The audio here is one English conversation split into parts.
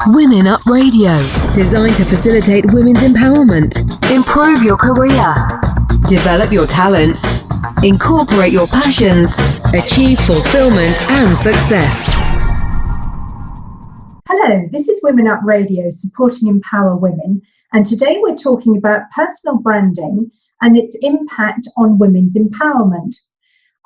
Women Up Radio, designed to facilitate women's empowerment, improve your career, develop your talents, incorporate your passions, achieve fulfillment and success. Hello, this is Women Up Radio, supporting Empower Women, and today we're talking about personal branding and its impact on women's empowerment.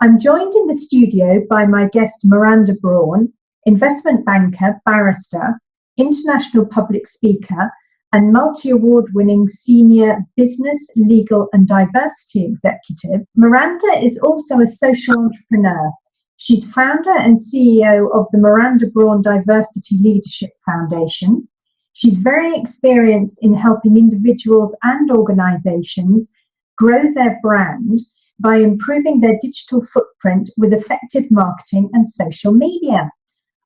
I'm joined in the studio by my guest Miranda Brawn, investment banker, barrister, international public speaker, and multi-award-winning senior business, legal and diversity executive. Miranda is also a social entrepreneur. She's founder and CEO of the Miranda Brawn Diversity Leadership Foundation. She's very experienced in helping individuals and organizations grow their brand by improving their digital footprint with effective marketing and social media.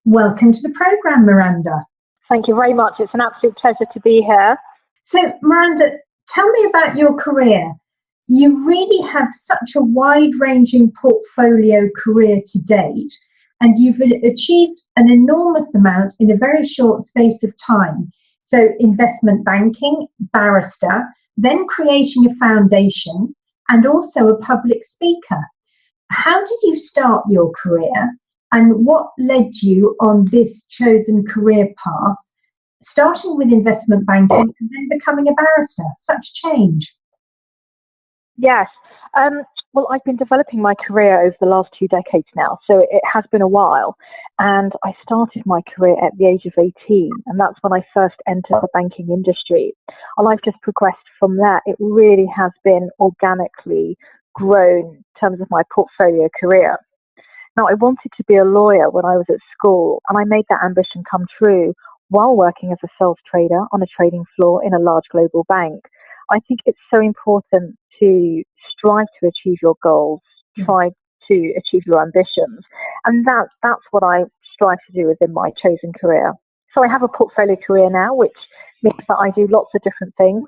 Welcome to the program, Miranda. Thank you very much. It's an absolute pleasure to be here. So, Miranda, tell me about your career. You really have such a wide-ranging portfolio career to date, and you've achieved an enormous amount in a very short space of time. So, investment banking, barrister, then creating a foundation, and also a public speaker. How did you start your career? And what led you on this chosen career path, starting with investment banking and then becoming a barrister? Such change. Yes. Well, I've been developing my career over the last 2 decades now, so it has been a while. And I started my career at the age of 18, and that's when I first entered the banking industry. And I've just progressed from there. It really has been organically grown in terms of my portfolio career. Now, I wanted to be a lawyer when I was at school, and I made that ambition come true while working as a sales trader on a trading floor in a large global bank. I think it's so important to strive to achieve your goals, try to achieve your ambitions, and that's what I strive to do within my chosen career. So I have a portfolio career now, which means that I do lots of different things.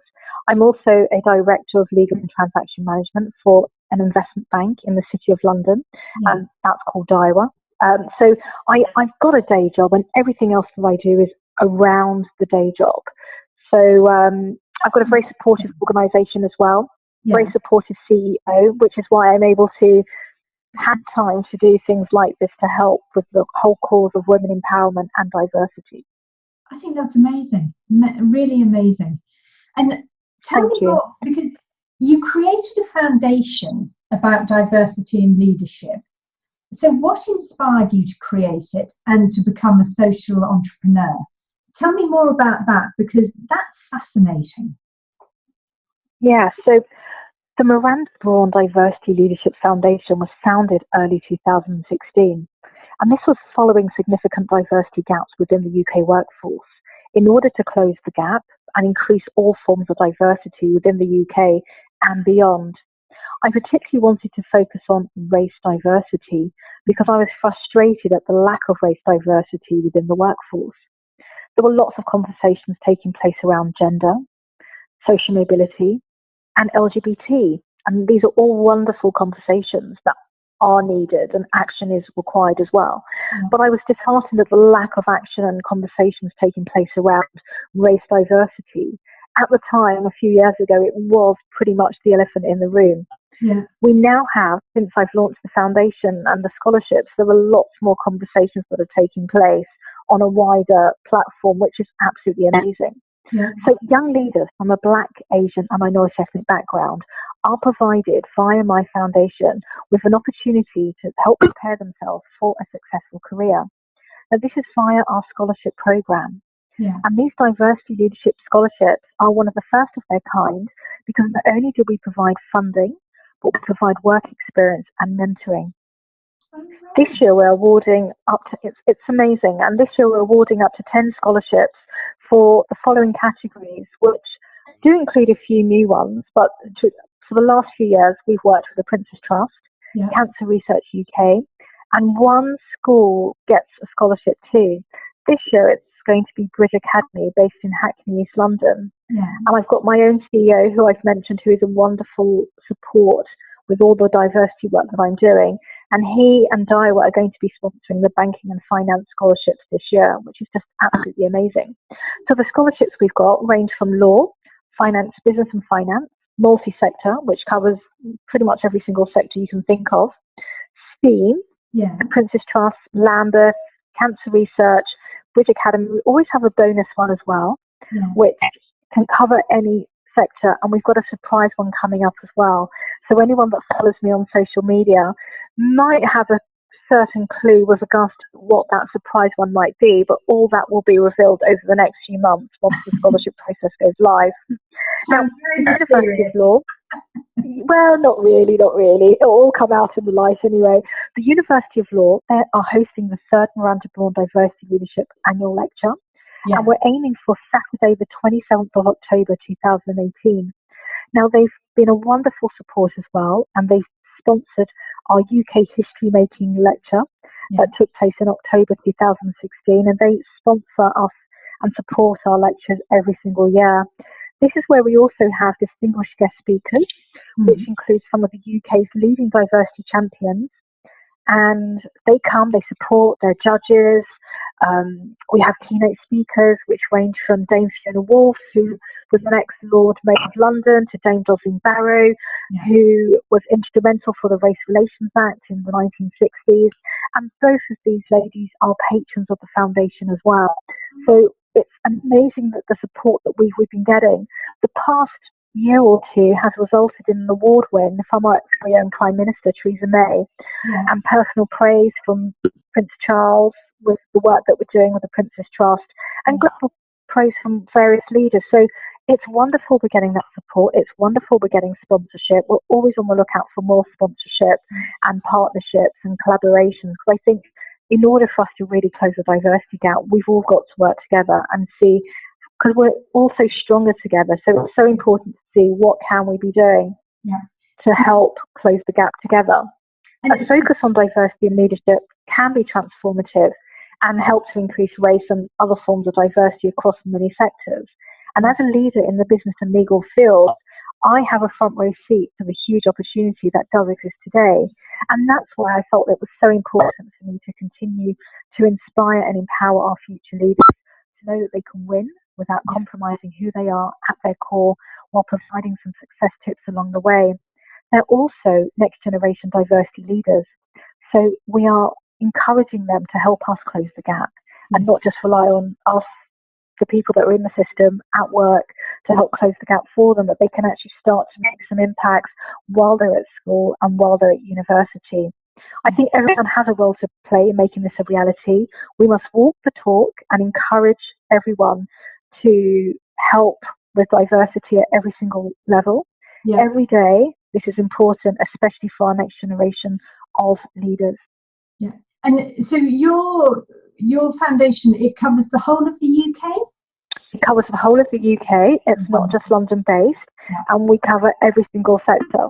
I'm also a director of legal and transaction management for an investment bank in the City of London, and that's called DIWA. So I've got a day job, and everything else that I do is around the day job. So I've got a very supportive organisation as well, very supportive CEO, which is why I'm able to have time to do things like this to help with the whole cause of women empowerment and diversity. I think that's amazing, really amazing. And tell me more, because you created a foundation about diversity and leadership. So what inspired you to create it and to become a social entrepreneur? Tell me more about that, because that's fascinating. Yeah, so the Miranda Brawn Diversity Leadership Foundation was founded early 2016, and this was following significant diversity gaps within the UK workforce. In order to close the gap and increase all forms of diversity within the UK and beyond, I particularly wanted to focus on race diversity because I was frustrated at the lack of race diversity within the workforce. There were lots of conversations taking place around gender, social mobility, and LGBT. And these are all wonderful conversations that are needed, and action is required as well. But I was disheartened at the lack of action and conversations taking place around race diversity. At the time, a few years ago, it was pretty much the elephant in the room. Yeah. We now have, since I've launched the foundation and the scholarships, there are lots more conversations that are taking place on a wider platform, which is absolutely amazing. Yeah. So young leaders from a Black, Asian and minority ethnic background are provided via my foundation with an opportunity to help prepare themselves for a successful career. Now, this is via our scholarship program. Yeah. And these diversity leadership scholarships are one of the first of their kind because not only do we provide funding, but we provide work experience and mentoring. This year we're awarding up to, it's amazing, and this year we're awarding up to 10 scholarships for the following categories, which do include a few new ones, but for the last few years we've worked with the Prince's Trust, Cancer Research UK, and one school gets a scholarship too. This year it's going to be Bridge Academy based in Hackney, East London. Yeah. And I've got my own CEO who I've mentioned, who is a wonderful support with all the diversity work that I'm doing. And he and I are going to be sponsoring the banking and finance scholarships this year, which is just absolutely amazing. So the scholarships we've got range from law, finance, business and finance, multi-sector, which covers pretty much every single sector you can think of, STEAM, Princess Trust, Lambeth, Cancer Research, Bridge Academy. We always have a bonus one as well, which can cover any sector, and we've got a surprise one coming up as well. So anyone that follows me on social media might have a certain clue with regards to what that surprise one might be, but all that will be revealed over the next few months once the scholarship process goes live. Now, University of Law, well, not really. It'll all come out in the light anyway. The University of Law, they are hosting the third Miranda Brawn Diversity Leadership Annual Lecture, and we're aiming for Saturday, the 27th of October, 2018. Now, they've been a wonderful support as well, and they've sponsored our UK History Making lecture that took place in October 2016, and they sponsor us and support our lectures every single year. This is where we also have distinguished guest speakers, which includes some of the UK's leading diversity champions, and they come, they support their judges. We have keynote speakers, which range from Dame Fiona Wolf, who was an ex-Lord Mayor of London, to Dame Dosling Barrow, who was instrumental for the Race Relations Act in the 1960s. And both of these ladies are patrons of the foundation as well. So it's amazing that the support that we've been getting. The past year or two has resulted in an award win from our very own Prime Minister, Theresa May, and personal praise from Prince Charles with the work that we're doing with the Princess Trust, and global praise from various leaders. So it's wonderful we're getting that support. It's wonderful we're getting sponsorship. We're always on the lookout for more sponsorship and partnerships and collaborations, because I think in order for us to really close the diversity gap, we've all got to work together and see, because we're also stronger together. So it's so important to see what can we be doing to help close the gap together. And a focus on diversity and leadership can be transformative and help to increase race and other forms of diversity across many sectors. And as a leader in the business and legal field, I have a front row seat to the huge opportunity that does exist today. And that's why I felt it was so important for me to continue to inspire and empower our future leaders to know that they can win without compromising who they are at their core, while providing some success tips along the way. They're also next generation diversity leaders. So we are encouraging them to help us close the gap and not just rely on us, the people that are in the system at work, to help close the gap for them, but they can actually start to make some impacts while they're at school and while they're at university. I think everyone has a role to play in making this a reality. We must walk the talk and encourage everyone to help with diversity at every single level. Every day, this is important, especially for our next generation of leaders. And so your foundation, it covers the whole of the UK? It covers the whole of the UK. It's not just London based, and we cover every single sector.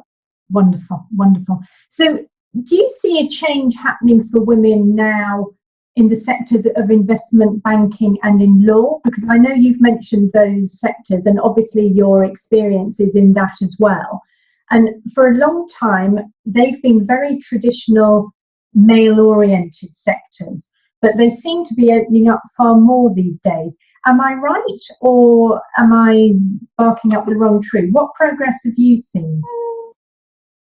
Wonderful. So do you see a change happening for women now in the sectors of investment banking and in law? Because I know you've mentioned those sectors, and obviously your experience is in that as well. And for a long time, they've been very traditional, male-oriented sectors, but they seem to be opening up far more these days. Am I right, or am I barking up the wrong tree? What progress have you seen?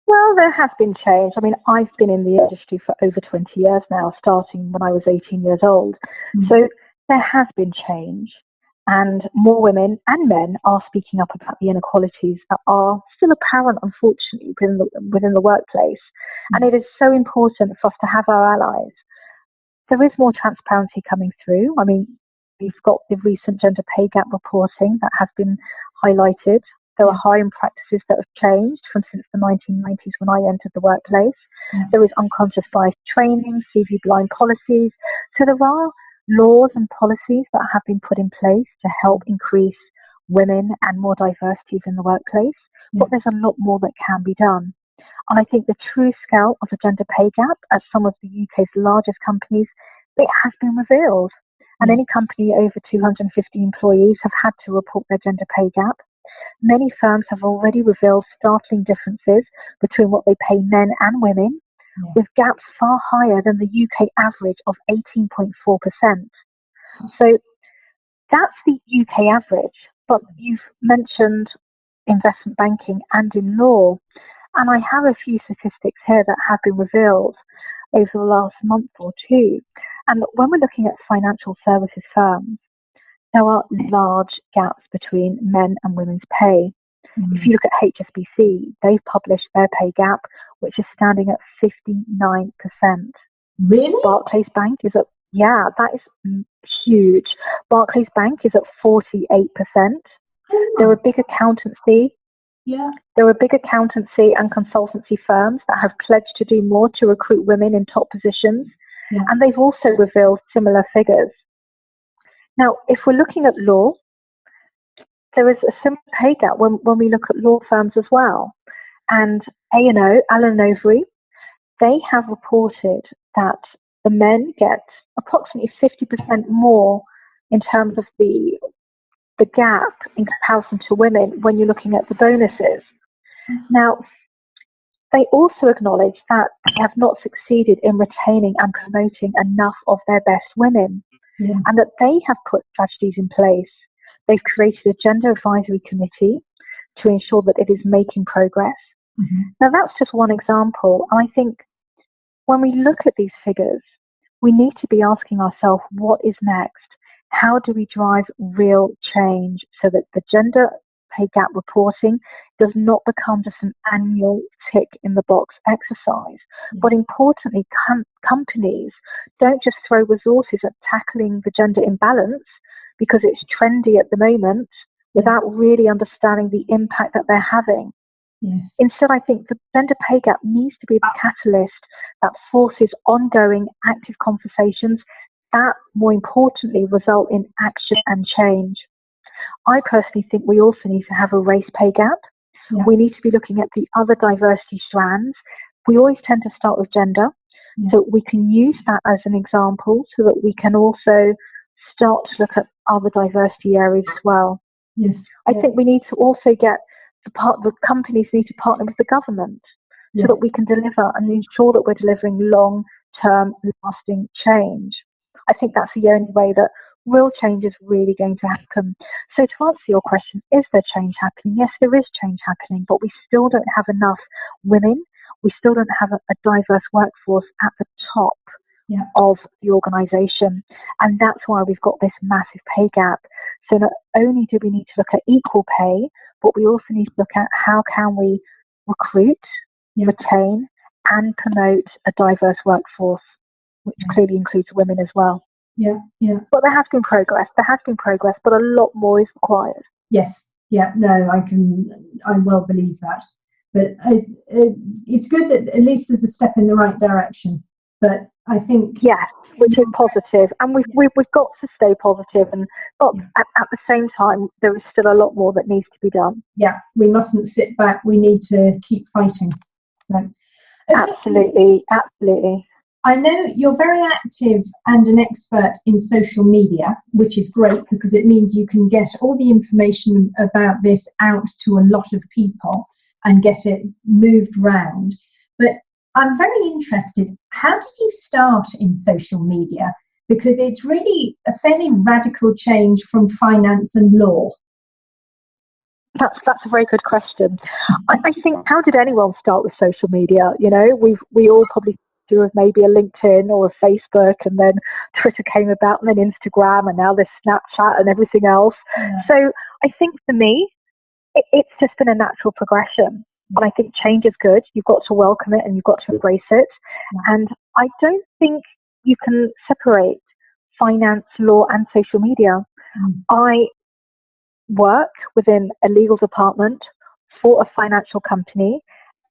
Well, there has been change. I mean, I've been in the industry for over 20 years now, starting when I was 18 years old. So there has been change, and more women and men are speaking up about the inequalities that are still apparent, unfortunately, within the workplace. And it is so important for us to have our allies. There is more transparency coming through. I mean, we've got the recent gender pay gap reporting that has been highlighted. There are hiring practices that have changed since the 1990s when I entered the workplace. There is unconscious bias training, CV blind policies. So there are laws and policies that have been put in place to help increase women and more diversity in the workplace. But there's a lot more that can be done. And I think the true scale of the gender pay gap at some of the UK's largest companies, it has been revealed. And any company over 250 employees have had to report their gender pay gap. Many firms have already revealed startling differences between what they pay men and women, with gaps far higher than the UK average of 18.4%. So that's the UK average, but you've mentioned investment banking and in law, and I have a few statistics here that have been revealed over the last month or two. And when we're looking at financial services firms, there are large gaps between men and women's pay. If you look at HSBC, they've published their pay gap, which is standing at 59%. Really? Barclays Bank is at, that is huge. Barclays Bank is at 48%. There are big accountancy. There are big accountancy and consultancy firms that have pledged to do more to recruit women in top positions. And they've also revealed similar figures. Now, if we're looking at law, there is a similar pay gap when we look at law firms as well. And A&O, Allen & Overy, they have reported that the men get approximately 50% more in terms of the gap in comparison to women when you're looking at the bonuses. Now, they also acknowledge that they have not succeeded in retaining and promoting enough of their best women, and that they have put strategies in place. They've created a gender advisory committee to ensure that it is making progress. Now, that's just one example. I think when we look at these figures, we need to be asking ourselves, what is next? How do we drive real change so that the gender pay gap reporting does not become just an annual tick in the box exercise, but importantly, companies don't just throw resources at tackling the gender imbalance because it's trendy at the moment without really understanding the impact that they're having. Instead, I think the gender pay gap needs to be the catalyst that forces ongoing active conversations that, more importantly, result in action and change. I personally think we also need to have a race pay gap. We need to be looking at the other diversity strands. We always tend to start with gender, so we can use that as an example so that we can also start to look at other diversity areas as well. I think we need to also get the companies need to partner with the government so that we can deliver and ensure that we're delivering long-term, lasting change. I think that's the only way that real change is really going to happen. So to answer your question, is there change happening? Yes, there is change happening, but we still don't have enough women. We still don't have a diverse workforce at the top of the organisation. And that's why we've got this massive pay gap. So not only do we need to look at equal pay, but we also need to look at how can we recruit, retain, and promote a diverse workforce, which clearly includes women as well. But there has been progress. But a lot more is required. I well believe that. But it's good that at least there's a step in the right direction. But I think which is positive, and we've got to stay positive. But at the same time, there is still a lot more that needs to be done. We mustn't sit back. We need to keep fighting. So, absolutely. I know you're very active and an expert in social media, which is great because it means you can get all the information about this out to a lot of people and get it moved round. But I'm very interested, how did you start in social media? Because it's really a fairly radical change from finance and law. That's a very good question. I think, how did anyone start with social media? You know, we all probably do have maybe a LinkedIn or a Facebook, and then Twitter came about, and then Instagram, and now there's Snapchat and everything else. So I think for me, it's just been a natural progression. And I think change is good. You've got to welcome it and you've got to embrace it. And I don't think you can separate finance, law, and social media. I work within a legal department for a financial company,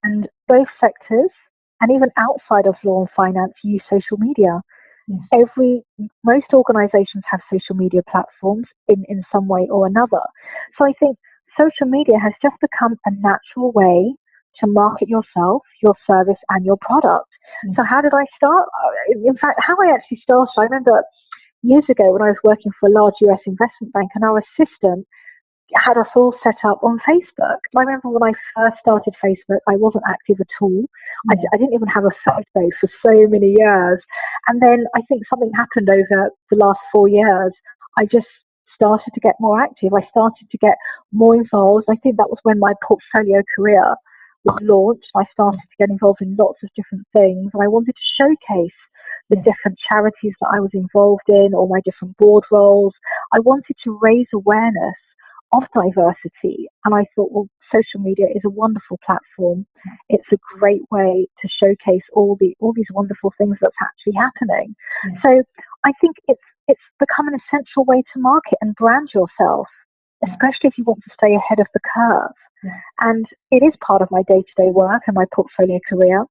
and both sectors, and even outside of law and finance, use social media. Most organizations have social media platforms in some way or another. So I think social media has just become a natural way to market yourself, your service, and your product. So how did I start? In fact, how I actually started, I remember years ago when I was working for a large US investment bank, and our assistant had us all set up on Facebook. I remember when I first started Facebook, I wasn't active at all. I didn't even have a photo for so many years. And then I think something happened over the last 4 years. I just started to get more active. I started to get more involved. I think that was when my portfolio career was launched. I started to get involved in lots of different things. And I wanted to showcase the different charities that I was involved in, or my different board roles. I wanted to raise awareness of diversity, and I thought, well, social media is a wonderful platform. It's a great way to showcase all these wonderful things that's actually happening. So I think it's become an essential way to market and brand yourself, especially if you want to stay ahead of the curve. And it is part of my day-to-day work and my portfolio career.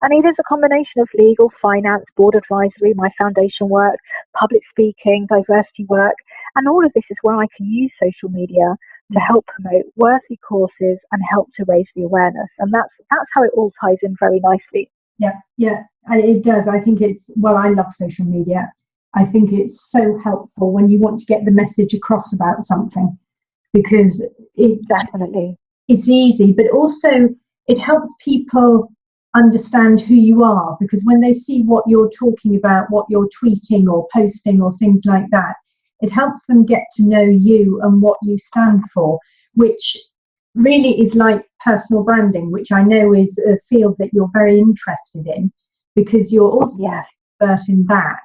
And it is a combination of legal, finance, board advisory, my foundation work, public speaking, diversity work, and all of this is where I can use social media to help promote worthy causes and help to raise the awareness. And that's how it all ties in very nicely. Yeah, it does. I think I love social media. I think it's so helpful when you want to get the message across about something, because it's easy, but also it helps people understand who you are, because when they see what you're talking about, what you're tweeting or posting or things like that, it helps them get to know you and what you stand for, which really is like personal branding, which I know is a field that you're very interested in, because you're also an expert in that.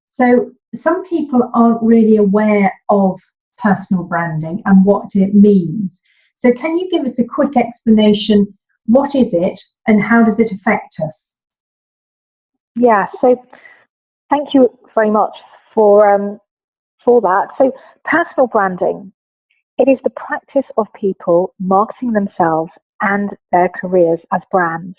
So some people aren't really aware of personal branding and what it means. So can you give us a quick explanation? What is it and how does it affect us? Yeah, so thank you very much for that. So personal branding, it is the practice of people marketing themselves and their careers as brands.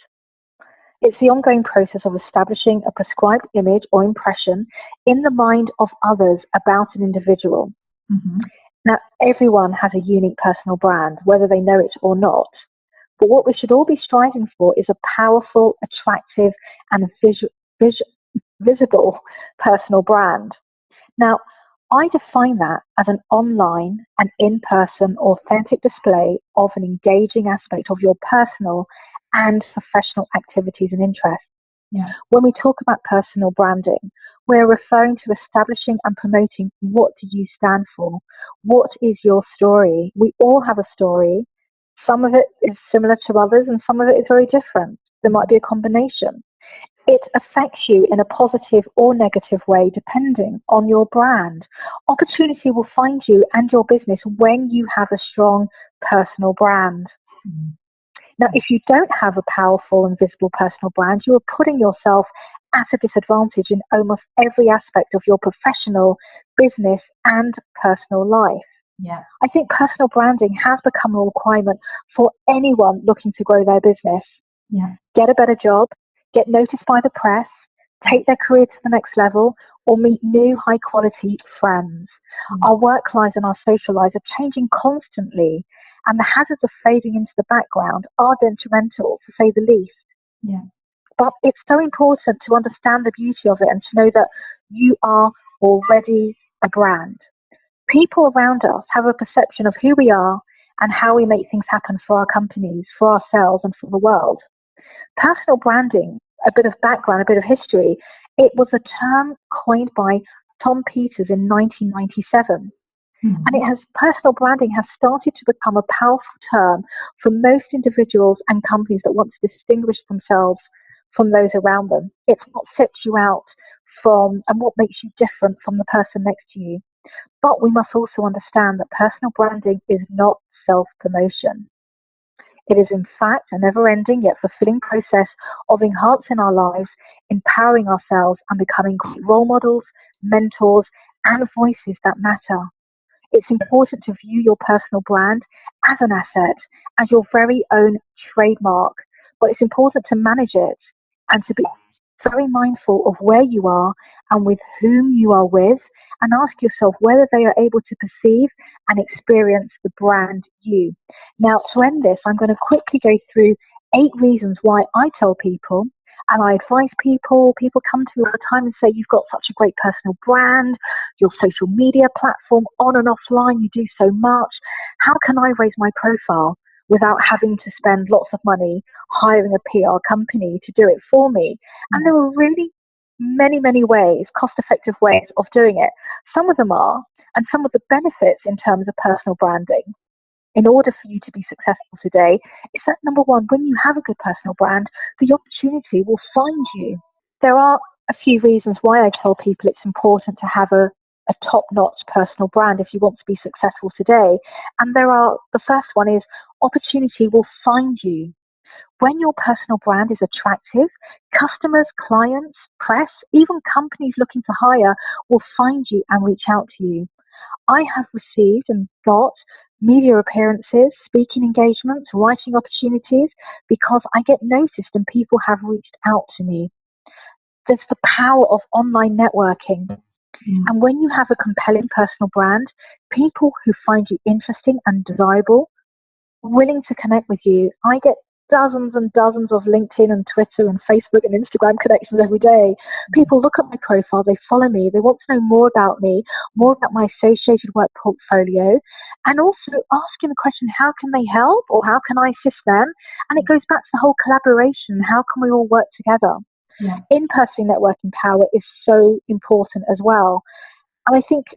It's the ongoing process of establishing a prescribed image or impression in the mind of others about an individual. Now, everyone has a unique personal brand, whether they know it or not. But what we should all be striving for is a powerful, attractive, and visible personal brand. Now, I define that as an online and in-person authentic display of an engaging aspect of your personal and professional activities and interests. When we talk about personal branding, we're referring to establishing and promoting what do you stand for? What is your story? We all have a story. Some of it is similar to others and some of it is very different. There might be a combination. It affects you in a positive or negative way depending on your brand. Opportunity will find you and your business when you have a strong personal brand. Now, if you don't have a powerful and visible personal brand, you are putting yourself at a disadvantage in almost every aspect of your professional, business, and personal life. I think personal branding has become a requirement for anyone looking to grow their business. Get a better job, get noticed by the press, take their career to the next level, or meet new high-quality friends. Our work lives and our social lives are changing constantly, and the hazards of fading into the background are detrimental, to say the least. But it's so important to understand the beauty of it and to know that you are already a brand. People around us have a perception of who we are and how we make things happen for our companies, for ourselves, and for the world. Personal branding, a bit of background, a bit of history, it was a term coined by Tom Peters in 1997. And personal branding has started to become a powerful term for most individuals and companies that want to distinguish themselves from those around them. It's what sets you out from and what makes you different from the person next to you. But we must also understand that personal branding is not self-promotion. It is in fact a never-ending yet fulfilling process of enhancing our lives, empowering ourselves and becoming great role models, mentors and voices that matter. It's important to view your personal brand as an asset, as your very own trademark, but it's important to manage it and to be very mindful of where you are and with whom you are with, and ask yourself whether they are able to perceive and experience the brand you. Now, to end this, I'm going to quickly go through 8 reasons why I tell people, and I advise people come to me all the time and say, you've got such a great personal brand, your social media platform, on and offline, you do so much. how can I raise my profile without having to spend lots of money hiring a PR company to do it for me? And there are really many ways, cost-effective ways of doing it. Some of them are, and some of the benefits in terms of personal branding, in order for you to be successful today, is that number one, when you have a good personal brand, the opportunity will find you. There are a few reasons why I tell people it's important to have a top-notch personal brand if you want to be successful today. And the first one is opportunity will find you. When your personal brand is attractive, customers, clients, press, even companies looking to hire will find you and reach out to you. I have received and got media appearances, speaking engagements, writing opportunities because I get noticed and people have reached out to me. There's the power of online networking. And when you have a compelling personal brand, people who find you interesting and desirable, willing to connect with you. I get dozens and dozens of LinkedIn and Twitter and Facebook and Instagram connections every day. People look at my profile, they follow me, they want to know more about me, more about my associated work portfolio, and also asking the question, how can they help or how can I assist them? And it goes back to the whole collaboration. How can we all work together? Yeah. In-person networking power is so important as well. And I think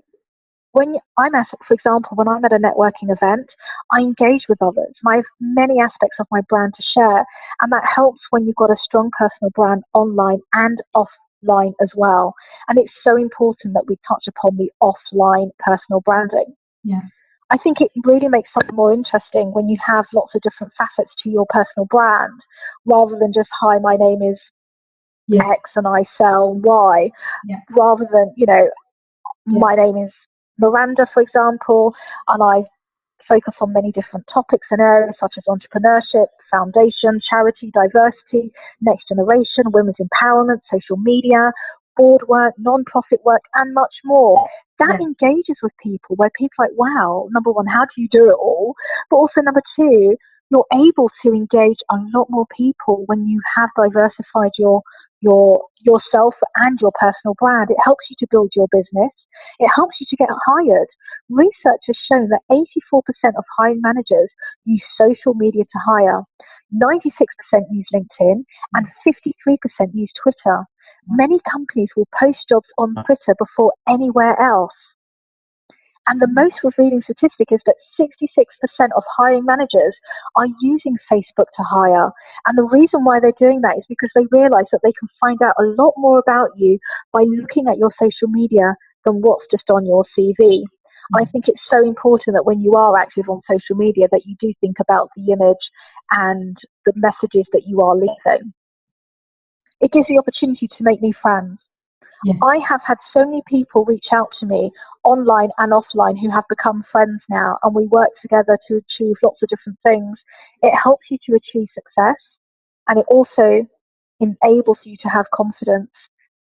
when I'm at, for example, when I'm at a networking event, I engage with others. I have many aspects of my brand to share, and that helps when you've got a strong personal brand online and offline as well. And it's so important that we touch upon the offline personal branding. Yeah. I think it really makes something more interesting when you have lots of different facets to your personal brand, rather than just, hi, my name is X and I sell Y, rather than, my name is Miranda, for example, and I focus on many different topics and areas such as entrepreneurship, foundation, charity, diversity, next generation, women's empowerment, social media, board work, non-profit work, and much more. That engages with people, where people are like, wow, number one, how do you do it all? But also, number two, you're able to engage a lot more people when you have diversified yourself and your personal brand. It helps you to build your business. It helps you to get hired. Research has shown that 84% of hiring managers use social media to hire, 96% use LinkedIn, and 53% use Twitter. Many companies will post jobs on Twitter before anywhere else. And the most revealing statistic is that 66% of hiring managers are using Facebook to hire. And the reason why they're doing that is because they realize that they can find out a lot more about you by looking at your social media than what's just on your CV. I think it's so important that when you are active on social media that you do think about the image and the messages that you are leaving. It gives the opportunity to make new friends. Yes. I have had so many people reach out to me online and offline who have become friends now, and we work together to achieve lots of different things. It helps you to achieve success, and it also enables you to have confidence.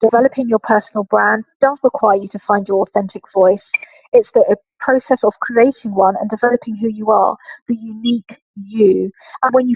Developing your personal brand does require you to find your authentic voice. It's the process of creating one and developing who you are, the unique you. And when you